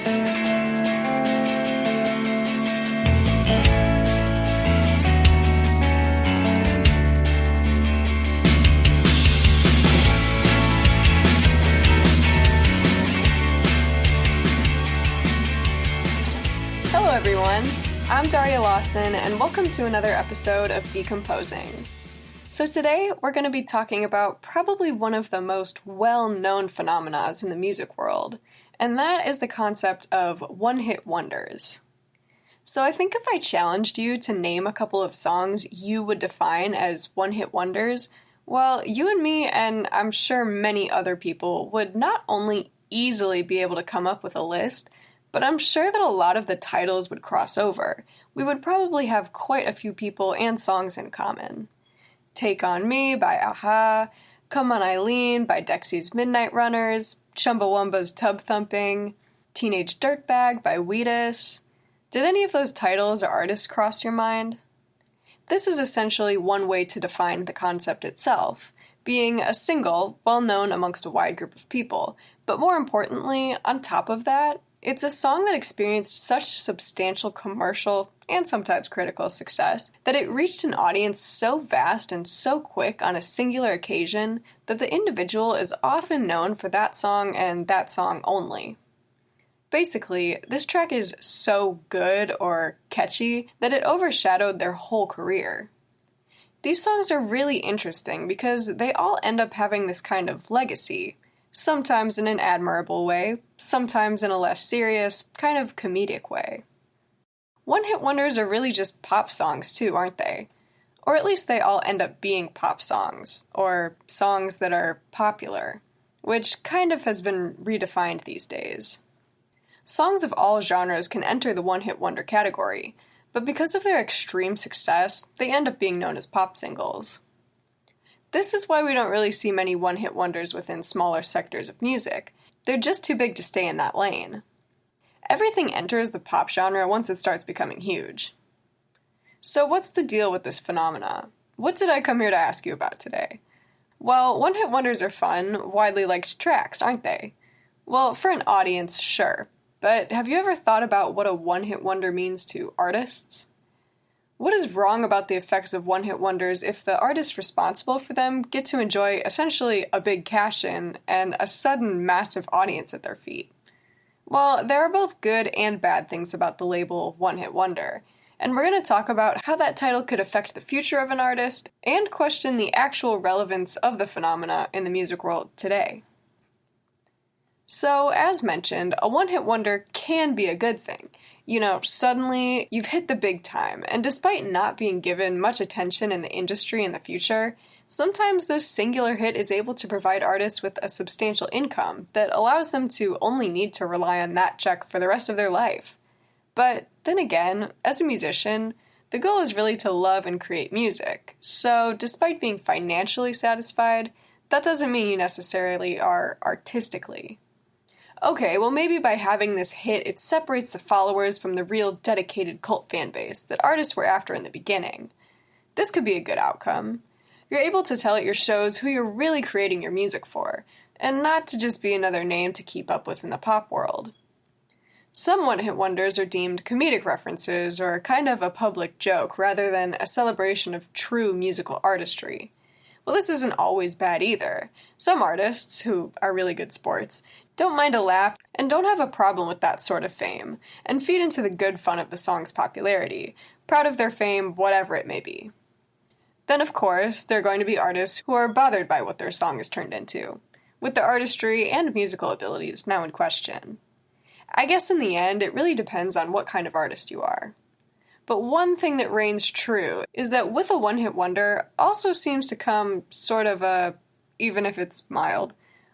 Hello everyone, I'm Daria Lawson and welcome to another episode of Decomposing. So today we're going to be talking about probably one of the most well-known phenomena in the music world, and that is the concept of one-hit wonders. So I think if I challenged you to name a couple of songs you would define as one-hit wonders, well, you and me and I'm sure many other people would not only easily be able to come up with a list, but I'm sure that a lot of the titles would cross over. We would probably have quite a few people and songs in common. Take on Me by a-ha, Come on Eileen by Dexy's Midnight Runners, Chumbawamba's Tub Thumping, Teenage Dirtbag by Wheatus. Did any of those titles or artists cross your mind? This is essentially one way to define the concept itself, being a single, well known amongst a wide group of people, but more importantly, on top of that, it's a song that experienced such substantial commercial and sometimes critical success that it reached an audience so vast and so quick on a singular occasion that the individual is often known for that song and that song only. Basically, this track is so good or catchy that it overshadowed their whole career. These songs are really interesting because they all end up having this kind of legacy, sometimes in an admirable way, sometimes in a less serious, kind of comedic way. One-hit wonders are really just pop songs too, aren't they? Or at least they all end up being pop songs, or songs that are popular, which kind of has been redefined these days. Songs of all genres can enter the one-hit wonder category, but because of their extreme success, they end up being known as pop singles. This is why we don't really see many one-hit wonders within smaller sectors of music. They're just too big to stay in that lane. Everything enters the pop genre once it starts becoming huge. So what's the deal with this phenomena? What did I come here to ask you about today? Well, one-hit wonders are fun, widely liked tracks, aren't they? Well, for an audience, sure. But have you ever thought about what a one-hit wonder means to artists? What is wrong about the effects of one-hit wonders if the artists responsible for them get to enjoy essentially a big cash-in and a sudden massive audience at their feet? Well, there are both good and bad things about the label one-hit wonder, and we're going to talk about how that title could affect the future of an artist and question the actual relevance of the phenomena in the music world today. So, as mentioned, a one-hit wonder can be a good thing. You know, suddenly you've hit the big time, and despite not being given much attention in the industry in the future, sometimes this singular hit is able to provide artists with a substantial income that allows them to only need to rely on that check for the rest of their life. But then again, as a musician, the goal is really to love and create music, so despite being financially satisfied, that doesn't mean you necessarily are artistically. Okay, well maybe by having this hit, it separates the followers from the real dedicated cult fan base that artists were after in the beginning. This could be a good outcome. You're able to tell at your shows who you're really creating your music for, and not to just be another name to keep up with in the pop world. Some one-hit wonders are deemed comedic references or kind of a public joke rather than a celebration of true musical artistry. Well, this isn't always bad either. Some artists, who are really good sports, don't mind a laugh and don't have a problem with that sort of fame, and feed into the good fun of the song's popularity, proud of their fame, whatever it may be. Then, of course, there are going to be artists who are bothered by what their song is turned into, with their artistry and musical abilities now in question. I guess in the end, it really depends on what kind of artist you are. But one thing that reigns true is that with a one-hit wonder also seems to come sort of a, even if it's mild,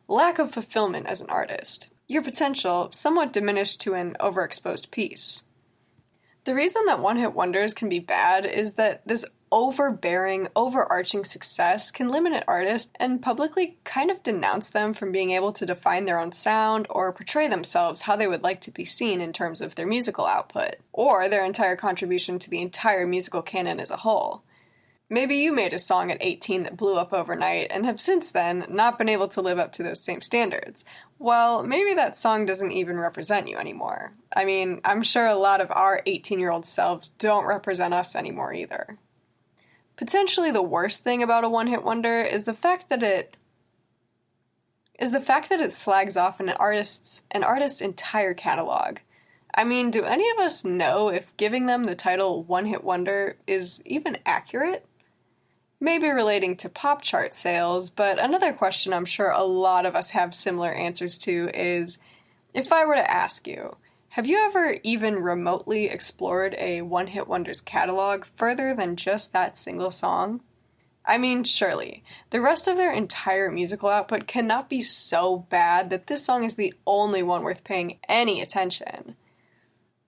lack of fulfillment as an artist. Your potential somewhat diminished to an overexposed piece. The reason that one-hit wonders can be bad is that this overbearing, overarching success can limit an artist and publicly kind of denounce them from being able to define their own sound or portray themselves how they would like to be seen in terms of their musical output, or their entire contribution to the entire musical canon as a whole. Maybe you made a song at 18 that blew up overnight and have since then not been able to live up to those same standards. Well, maybe that song doesn't even represent you anymore. I mean, I'm sure a lot of our 18-year-old selves don't represent us anymore either. Potentially the worst thing about a one-hit wonder is the fact that it slags off an artist's entire catalog. I mean, do any of us know if giving them the title one-hit wonder is even accurate? Maybe relating to pop chart sales, but another question I'm sure a lot of us have similar answers to is, if I were to ask you, have you ever even remotely explored a one-hit wonder's catalog further than just that single song? I mean, surely, the rest of their entire musical output cannot be so bad that this song is the only one worth paying any attention.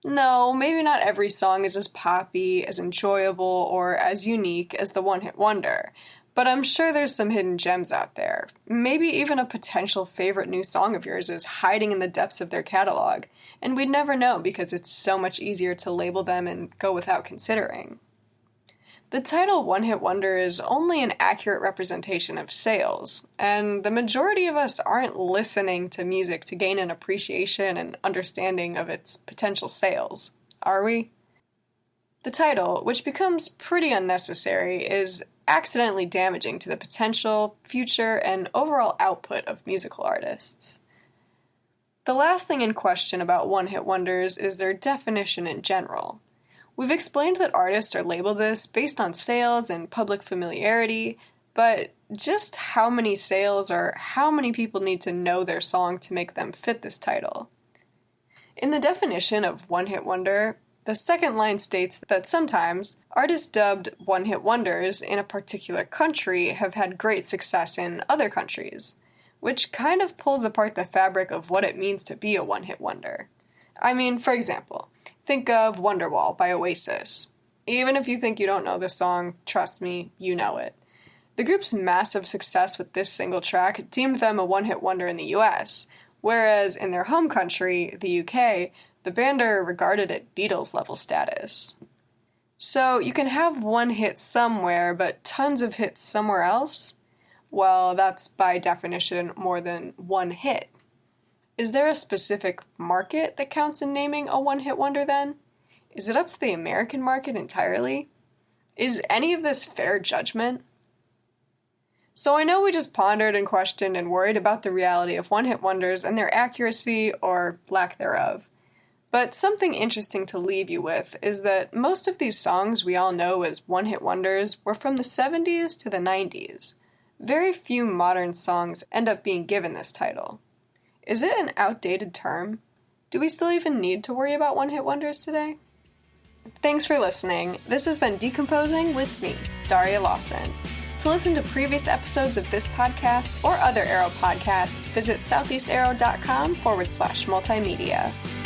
No, maybe not every song is as poppy, as enjoyable, or as unique as the one-hit wonder, but I'm sure there's some hidden gems out there. Maybe even a potential favorite new song of yours is hiding in the depths of their catalog, and we'd never know because it's so much easier to label them and go without considering. The title one-hit wonder is only an accurate representation of sales, and the majority of us aren't listening to music to gain an appreciation and understanding of its potential sales, are we? The title, which becomes pretty unnecessary, is accidentally damaging to the potential, future, and overall output of musical artists. The last thing in question about one-hit wonders is their definition in general. We've explained that artists are labeled this based on sales and public familiarity, but just how many sales or how many people need to know their song to make them fit this title? In the definition of one-hit wonder, the second line states that sometimes artists dubbed one-hit wonders in a particular country have had great success in other countries, which kind of pulls apart the fabric of what it means to be a one-hit wonder. I mean, for example, think of Wonderwall by Oasis. Even if you think you don't know the song, trust me, you know it. The group's massive success with this single track deemed them a one-hit wonder in the US, whereas in their home country, the UK, the band are regarded at Beatles-level status. So you can have one hit somewhere, but tons of hits somewhere else? Well, that's by definition more than one hit. Is there a specific market that counts in naming a one-hit wonder then? Is it up to the American market entirely? Is any of this fair judgment? So I know we just pondered and questioned and worried about the reality of one-hit wonders and their accuracy or lack thereof. But something interesting to leave you with is that most of these songs we all know as one-hit wonders were from the 70s to the 90s. Very few modern songs end up being given this title. Is it an outdated term? Do we still even need to worry about one-hit wonders today? Thanks for listening. This has been Decomposing with me, Daria Lawson. To listen to previous episodes of this podcast or other Arrow podcasts, visit southeastarrow.com/multimedia.